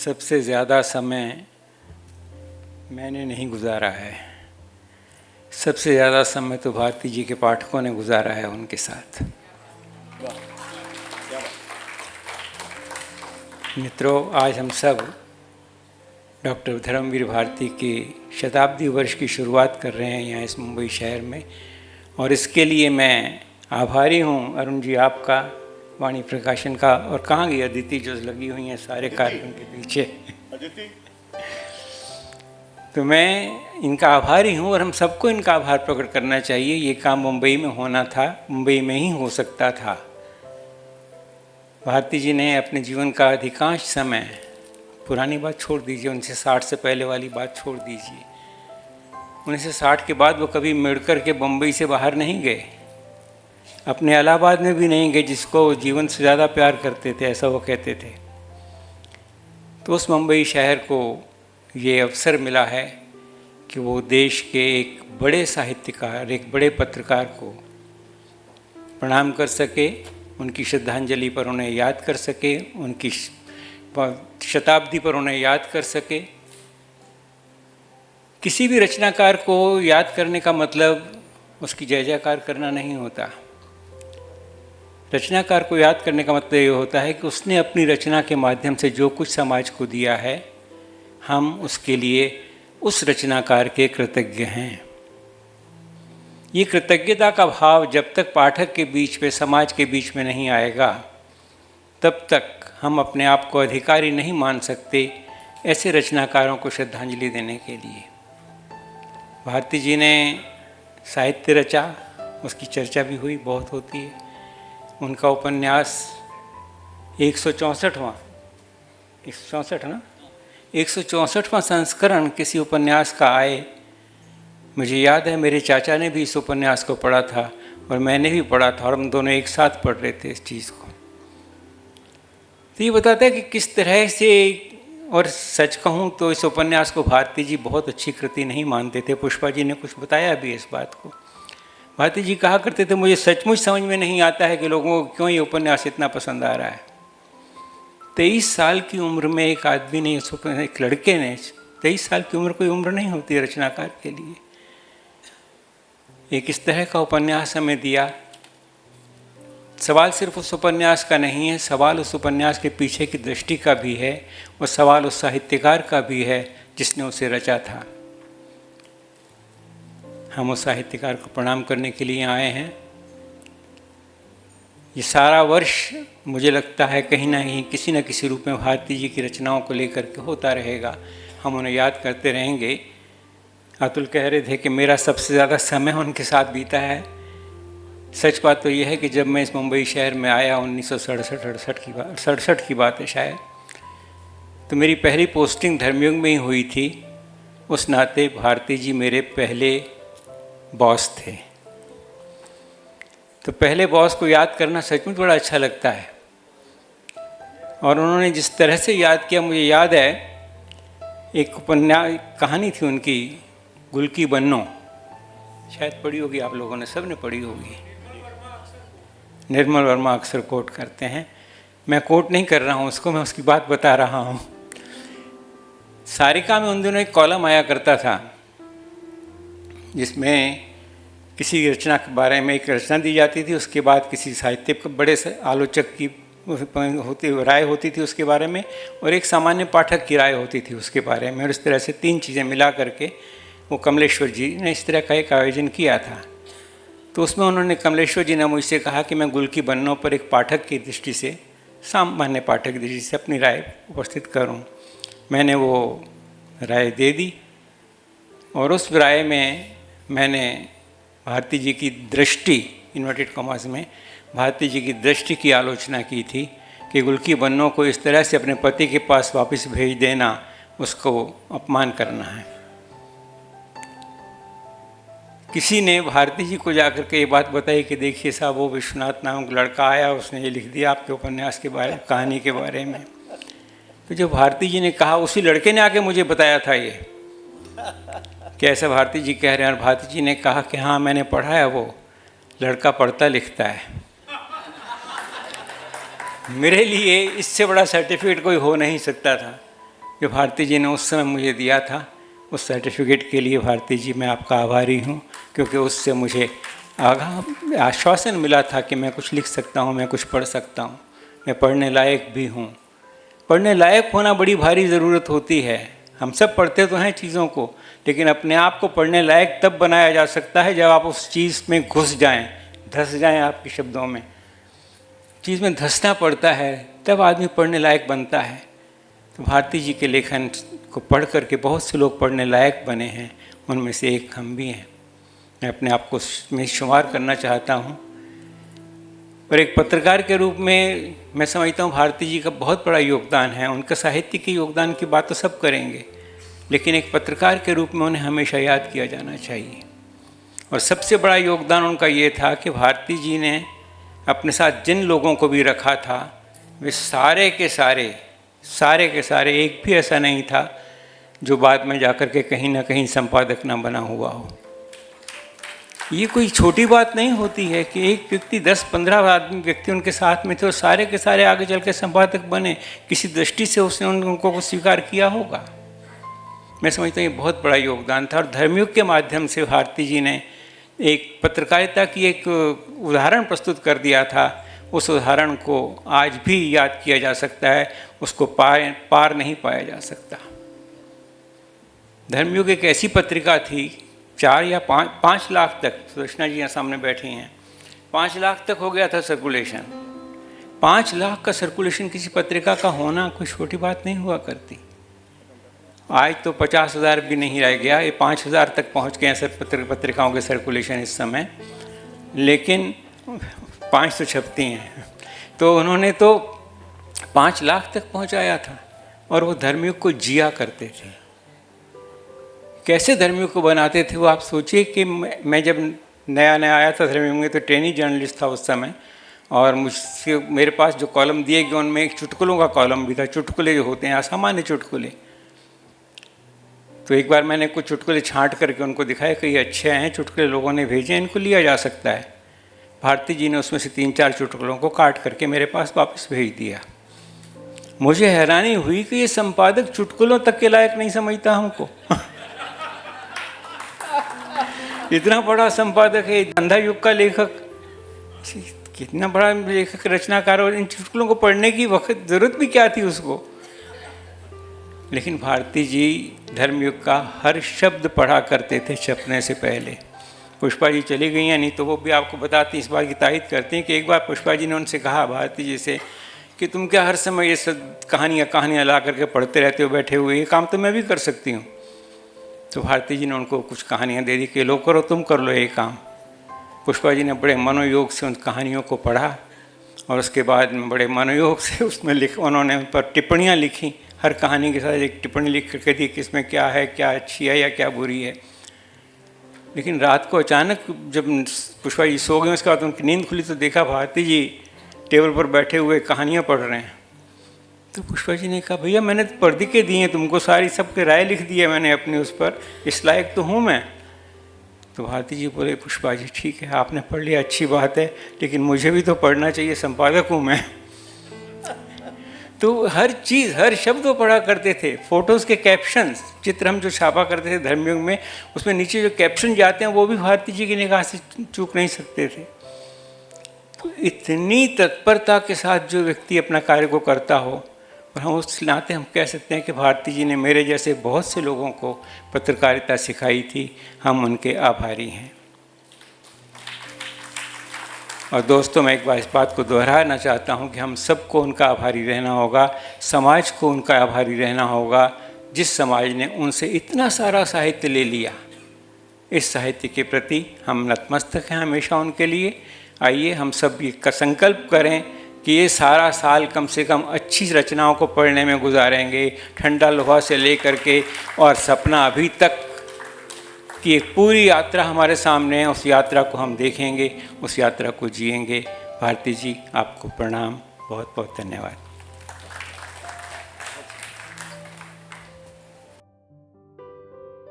सबसे ज़्यादा समय मैंने नहीं गुजारा है। सबसे ज़्यादा समय तो भारती जी के पाठकों ने गुजारा है उनके साथ। मित्रों, आज हम सब डॉक्टर धर्मवीर भारती के शताब्दी वर्ष की शुरुआत कर रहे हैं यहाँ इस मुंबई शहर में, और इसके लिए मैं आभारी हूँ अरुण जी आपका, वाणी प्रकाशन का, और कहाँ गई अदिति जो लगी हुई हैं सारे कार्यक्रम के पीछे। तो मैं इनका आभारी हूँ और हम सबको इनका आभार प्रकट करना चाहिए। ये काम मुंबई में होना था, मुंबई में ही हो सकता था। भारती जी ने अपने जीवन का अधिकांश समय, पुरानी बात छोड़ दीजिए, 1960 से पहले वाली बात छोड़ दीजिए, 1960 के बाद वो कभी मेडकर के बम्बई से बाहर नहीं गए, अपने इलाहाबाद में भी नहीं गए, जिसको वो जीवन से ज़्यादा प्यार करते थे, ऐसा वो कहते थे। तो उस मुंबई शहर को ये अवसर मिला है कि वो देश के एक बड़े साहित्यकार, एक बड़े पत्रकार को प्रणाम कर सके, उनकी श्रद्धांजलि पर उन्हें याद कर सके, उनकी शताब्दी पर उन्हें याद कर सके। किसी भी रचनाकार को याद करने का मतलब उसकी जय जयकार करना नहीं होता। रचनाकार को याद करने का मतलब ये होता है कि उसने अपनी रचना के माध्यम से जो कुछ समाज को दिया है, हम उसके लिए उस रचनाकार के कृतज्ञ हैं। ये कृतज्ञता का भाव जब तक पाठक के बीच में, समाज के बीच में नहीं आएगा, तब तक हम अपने आप को अधिकारी नहीं मान सकते ऐसे रचनाकारों को श्रद्धांजलि देने के लिए। भारती जी ने साहित्य रचा, उसकी चर्चा भी हुई, बहुत होती है। उनका उपन्यास 164वां 164वां संस्करण किसी उपन्यास का आए। मुझे याद है मेरे चाचा ने भी इस उपन्यास को पढ़ा था और मैंने भी पढ़ा था, और हम दोनों एक साथ पढ़ रहे थे इस चीज़ को। तो ये बताता है कि किस तरह से, और सच कहूँ तो इस उपन्यास को भारती जी बहुत अच्छी कृति नहीं मानते थे। पुष्पा जी ने कुछ बताया भी इस बात को। भारती जी कहा करते थे, मुझे सचमुच समझ में नहीं आता है कि लोगों को क्यों ये उपन्यास इतना पसंद आ रहा है। 23 साल की उम्र में एक आदमी ने, एक लड़के ने, 23 साल की उम्र कोई उम्र नहीं होती रचनाकार के लिए, एक इस तरह का उपन्यास हमें दिया। सवाल सिर्फ उस उपन्यास का नहीं है, सवाल उस उपन्यास के पीछे की दृष्टि का भी है, और सवाल उस साहित्यकार का भी है जिसने उसे रचा था। हम उस साहित्यकार को प्रणाम करने के लिए आए हैं। ये सारा वर्ष मुझे लगता है कहीं ना कहीं किसी न किसी रूप में भारती जी की रचनाओं को लेकर के होता रहेगा। हम उन्हें याद करते रहेंगे। अतुल कह रहे थे कि मेरा सबसे ज़्यादा समय उनके साथ बीता है। सच बात तो यह है कि जब मैं इस मुंबई शहर में आया 1967 की बात है शायद, तो मेरी पहली पोस्टिंग धर्मयुग में ही हुई थी। उस नाते भारती जी मेरे पहले बॉस थे। तो पहले बॉस को याद करना सचमुच बड़ा अच्छा लगता है। और उन्होंने जिस तरह से याद किया, मुझे याद है एक उपन्यास, कहानी थी उनकी, गुल की बन्नो, शायद पढ़ी होगी आप लोगों ने, सब ने पढ़ी होगी। निर्मल वर्मा अक्सर कोट करते हैं, मैं कोट नहीं कर रहा हूँ उसको, मैं उसकी बात बता रहा हूँ। सारिका में उन दिनों एक कॉलम आया करता था जिसमें किसी रचना के बारे में एक रचना दी जाती थी, उसके बाद किसी साहित्य के बड़े आलोचक की राय होती थी उसके बारे में, और एक सामान्य पाठक की राय होती थी उसके बारे में, और इस तरह से तीन चीज़ें मिला करके वो कमलेश्वर जी ने इस तरह का एक आयोजन किया था। तो उसमें उन्होंने, कमलेश्वर जी ने मुझसे कहा कि मैं गुल की बन्नों पर एक पाठक की दृष्टि से, सामान्य पाठक की दृष्टि से अपनी राय उपस्थित करूं। मैंने वो राय दे दी, और उस राय में मैंने भारती जी की दृष्टि, इन्वर्टेड कॉमास में, भारती जी की दृष्टि की आलोचना की थी कि गुल की बन्नों को इस तरह से अपने पति के पास वापस भेज देना, उसको अपमान करना है। किसी ने भारती जी को जाकर के ये बात बताई कि देखिए साहब, वो विश्वनाथ नामक लड़का आया, उसने ये लिख दिया आपके उपन्यास के बारे, कहानी के बारे में। तो जो भारती जी ने कहा, उसी लड़के ने आके मुझे बताया था ये कि ऐसा भारती जी कह रहे हैं। और भारती जी ने कहा कि हाँ मैंने पढ़ा है, वो लड़का पढ़ता लिखता है। मेरे लिए इससे बड़ा सर्टिफिकेट कोई हो नहीं सकता था। जो भारती जी ने उस समय मुझे दिया था, उस सर्टिफिकेट के लिए भारती जी मैं आपका आभारी हूँ, क्योंकि उससे मुझे आश्वासन मिला था कि मैं कुछ लिख सकता हूँ, मैं कुछ पढ़ सकता हूँ, मैं पढ़ने लायक भी हूँ। पढ़ने लायक होना बड़ी भारी ज़रूरत होती है। हम सब पढ़ते तो हैं चीज़ों को, लेकिन अपने आप को पढ़ने लायक तब बनाया जा सकता है जब आप उस चीज़ में घुस जाएं, धंस जाएं। आपके शब्दों में चीज़ में धंसना पड़ता है, तब आदमी पढ़ने लायक बनता है। तो भारती जी के लेखन को पढ़ करके बहुत से लोग पढ़ने लायक बने हैं, उनमें से एक हम भी हैं। मैं अपने आप को में शुमार करना चाहता हूँ। और एक पत्रकार के रूप में मैं समझता हूँ भारती जी का बहुत बड़ा योगदान है। उनका साहित्य के योगदान की बात तो सब करेंगे, लेकिन एक पत्रकार के रूप में उन्हें हमेशा याद किया जाना चाहिए। और सबसे बड़ा योगदान उनका ये था कि भारती जी ने अपने साथ जिन लोगों को भी रखा था, वे सारे के सारे एक भी ऐसा नहीं था जो बाद में जाकर के कहीं ना कहीं संपादक ना बना हुआ हो। ये कोई छोटी बात नहीं होती है कि एक व्यक्ति 10-15 आदमी व्यक्ति उनके साथ में थे और सारे के सारे आगे चल के संपादक बने। किसी दृष्टि से उसने उनको स्वीकार किया होगा। मैं समझता हूँ ये बहुत बड़ा योगदान था। और धर्मयुग के माध्यम से भारती जी ने एक पत्रकारिता की एक उदाहरण प्रस्तुत कर दिया था। उस उदाहरण को आज भी याद किया जा सकता है, उसको पार नहीं पाया जा सकता। धर्मयुग एक ऐसी पत्रिका थी, 4 या 5 लाख तक, सुदर्शना जी यहाँ सामने बैठी हैं, 5 लाख तक हो गया था सर्कुलेशन। 5 लाख का सर्कुलेशन किसी पत्रिका का होना कोई छोटी बात नहीं हुआ करती। आज तो 50,000 भी नहीं रह गया, ये 5,000 तक पहुँच गए हैं सर पत्रिकाओं के सर्कुलेशन इस समय, लेकिन 5 तो छपती हैं। तो उन्होंने तो 5 लाख तक पहुँचाया था और वो धर्मयुग को जिया करते थे। कैसे धर्मयुग को बनाते थे वो आप सोचिए कि मैं जब नया आया था धर्मयुग में तो ट्रेनी जर्नलिस्ट था उस समय, और मुझसे मेरे पास जो कॉलम दिए गए उनमें एक चुटकुलों का कॉलम भी था। चुटकुले जो होते हैं असामान्य चुटकुले, तो एक बार मैंने कुछ चुटकुले छांट करके उनको दिखाए कि ये अच्छे हैं चुटकुले, लोगों ने भेजे, इनको लिया जा सकता है। भारती जी ने उसमें से 3-4 चुटकुलों को काट करके मेरे पास वापस भेज दिया। मुझे हैरानी हुई कि ये संपादक चुटकुलों तक के लायक नहीं समझता हमको। इतना बड़ा संपादक है, अंधा युग का लेखक, कितना बड़ा लेखक रचनाकार, और इन चुटकुलों को पढ़ने की वक्त ज़रूरत भी क्या थी उसको। लेकिन भारती जी धर्मयुग का हर शब्द पढ़ा करते थे छपने से पहले। पुष्पा जी चली गई हैं, नहीं तो वो भी आपको बताती, इस बात की तारीफ करती हैं कि एक बार पुष्पा जी ने उनसे कहा भारती जी से कि तुम क्या हर समय ये सब कहानियाँ ला करके पढ़ते रहते हो बैठे हुए, ये काम तो मैं भी कर सकती हूँ। तो भारती जी ने उनको कुछ कहानियाँ दे दी कि लो करो, तुम कर लो ये काम। पुष्पा जी ने बड़े मनोयोग से उन कहानियों को पढ़ा और उसके बाद में बड़े मनोयोग से उसमें उन्होंने उन पर टिप्पणियाँ लिखी। हर कहानी के साथ एक टिप्पणी लिख करके दी कि इसमें क्या है, क्या अच्छी है या क्या बुरी है। लेकिन रात को अचानक जब पुष्पा जी सो गए, उसके बाद उनकी नींद खुली तो देखा भारती जी टेबल पर बैठे हुए कहानियाँ पढ़ रहे हैं। तो पुष्पा जी ने कहा भैया मैंने तो पढ़ के दी हैं तुमको, सारी सबके राय लिख दी है मैंने अपनी, उस पर इस लायक तो हूँ मैं। तो भारती जी बोले पुष्पा जी ठीक है आपने पढ़ लिया, अच्छी बात है, लेकिन मुझे भी तो पढ़ना चाहिए, संपादक हूँ मैं। तो हर चीज़ हर शब्द वो पढ़ा करते थे। फ़ोटोज़ के कैप्शंस, चित्र हम जो छापा करते थे धर्मयुग में, उसमें नीचे जो कैप्शन जाते हैं वो भी भारती जी की निगाह से चूक नहीं सकते थे। तो इतनी तत्परता के साथ जो व्यक्ति अपना कार्य को करता हो, और हम उस नाते हम कह सकते हैं कि भारती जी ने मेरे जैसे बहुत से लोगों को पत्रकारिता सिखाई थी, हम उनके आभारी हैं। और दोस्तों मैं एक बार इस बात को दोहराना चाहता हूँ कि हम सबको उनका आभारी रहना होगा, समाज को उनका आभारी रहना होगा जिस समाज ने उनसे इतना सारा साहित्य ले लिया। इस साहित्य के प्रति हम नतमस्तक हैं हमेशा उनके लिए। आइए हम सब ये का संकल्प करें कि ये सारा साल कम से कम अच्छी रचनाओं को पढ़ने में गुजारेंगे, ठंडा लोहा से लेकर के, और सपना अभी तक कि एक पूरी यात्रा हमारे सामने है, उस यात्रा को हम देखेंगे, उस यात्रा को जिएंगे। भारती जी आपको प्रणाम, बहुत बहुत धन्यवाद।